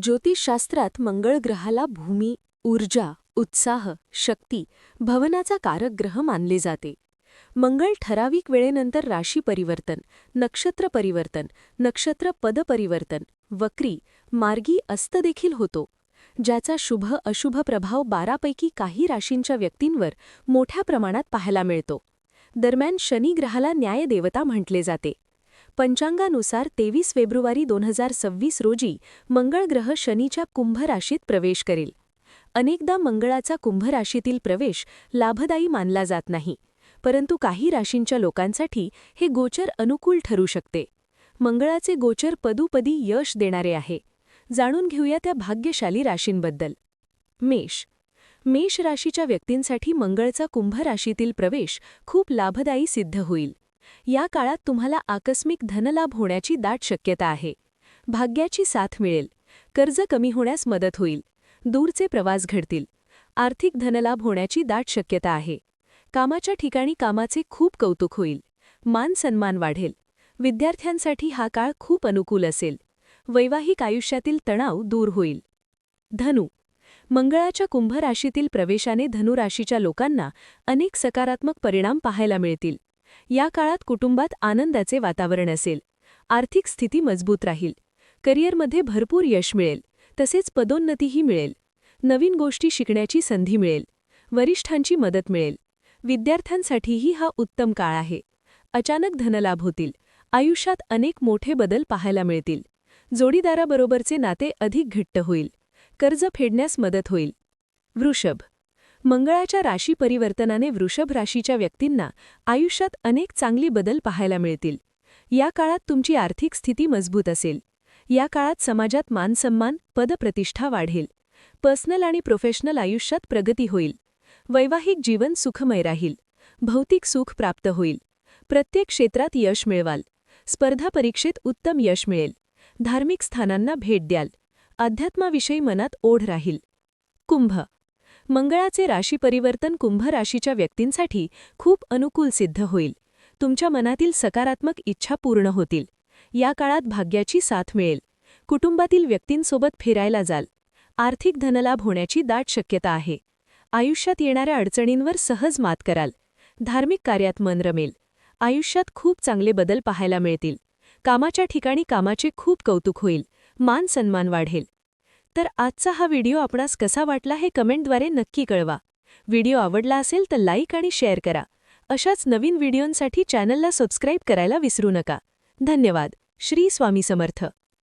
ज्योतिषशास्त्रात मंगळ ग्रहाला भूमी, ऊर्जा, उत्साह, शक्ती, भवनाचा कारक ग्रह मानले जाते. मंगळ ठराविक वेळेनंतर राशी परिवर्तन, नक्षत्र परिवर्तन, नक्षत्र पद परिवर्तन, वक्री, मार्गी अस्त देखील होतो, ज्याचा शुभ अशुभ प्रभाव 12 पैकी काही राशींच्या व्यक्तींवर मोठ्या प्रमाणात पाहायला मिळतो. दरम्यान शनी ग्रहाला न्यायदेवता म्हटले जाते. पंचांगानुसार 23 फेब्रुवारी 2026 रोजी मंगळ ग्रह शनीच्या कुंभ राशीत प्रवेश करेल. अनेकदा मंगळाचा कुंभ राशीतील प्रवेश लाभदायी मानला जात नाही, परंतु काही राशींच्या लोकांसाठी हे गोचर अनुकूल ठरू शकते. मंगळाचे गोचर पदोपदी यश देणारे आहे. जाणून घेऊया त्या भाग्यशाली राशींबद्दल. मेष राशीच्या व्यक्तींसाठी मंगळचा कुंभ राशीतील प्रवेश खूप लाभदायी सिद्ध होईल. या काळात तुम्हाला आकस्मिक धनलाभ होण्याची दाट शक्यता आहे. भाग्याची साथ मिळेल. कर्ज कमी होण्यास मदत होईल. दूरचे प्रवास घडतील. आर्थिक धनलाभ होण्याची दाट शक्यता आहे. कामाच्या ठिकाणी कामाचे खूप कौतुक होईल. मान सन्मान वाढेल. विद्यार्थ्यांसाठी हा काळ खूप अनुकूल असेल. वैवाहिक आयुष्यातील तणाव दूर होईल. मंगळाच्या कुंभ राशीतील प्रवेशाने धनुराशीच्या लोकांना अनेक सकारात्मक परिणाम पाहायला मिळतील. या काळात कुटुंबात आनंदाचे वातावरण असेल. आर्थिक स्थिती मजबूत राहील. करिअरमध्ये भरपूर यश मिळेल. तसेच पदोन्नतीही मिळेल. नवीन गोष्टी शिकण्याची संधी मिळेल. वरिष्ठांची मदत मिळेल. विद्यार्थ्यांसाठीही हा उत्तम काळ आहे. अचानक धनलाभ होतील. आयुष्यात अनेक मोठे बदल पाहायला मिळतील. जोडीदाराबरोबरचे नाते अधिक घट्ट होईल. कर्ज फेडण्यास मदत होईल. मंगळाच्या राशी परिवर्तनाने वृषभ राशीच्या व्यक्तींना आयुष्यात अनेक चांगली बदल पाहायला मिळतील. या काळात तुमची आर्थिक स्थिती मजबूत असेल. या काळात समाजात मानसन्मान, पदप्रतिष्ठा वाढेल. पर्सनल आणि प्रोफेशनल आयुष्यात प्रगती होईल. वैवाहिक जीवन सुखमय राहील. भौतिक सुख प्राप्त होईल. प्रत्येक क्षेत्रात यश मिळवाल. स्पर्धा परीक्षेत उत्तम यश मिळेल. धार्मिक स्थानांना भेट द्याल. अध्यात्माविषयी मनात ओढ राहील. मंगळाचे राशी परिवर्तन कुंभ राशीच्या व्यक्तींसाठी खूप अनुकूल सिद्ध होईल. तुमच्या मनातील सकारात्मक इच्छा पूर्ण होतील. या काळात भाग्याची साथ मिळेल. कुटुंबातील व्यक्तींसोबत फिरायला जाल. आर्थिक धनलाभ होण्याची दाट शक्यता आहे. आयुष्यात येणाऱ्या अडचणींवर सहज मात कराल. धार्मिक कार्यात मन रमेल. आयुष्यात खूप चांगले बदल पाहायला मिळतील. कामाच्या ठिकाणी कामाचे खूप कौतुक होईल. मान सन्मान वाढेल. तर आजचा हा व्हिडिओ आपणास कसा वाटला हे कमेंटद्वारे नक्की कळवा. व्हिडिओ आवडला असेल तर लाईक आणि शेअर करा. अशाच नवीन व्हिडिओंसाठी चॅनलला सबस्क्राईब करायला विसरू नका. धन्यवाद. श्री स्वामी समर्थ.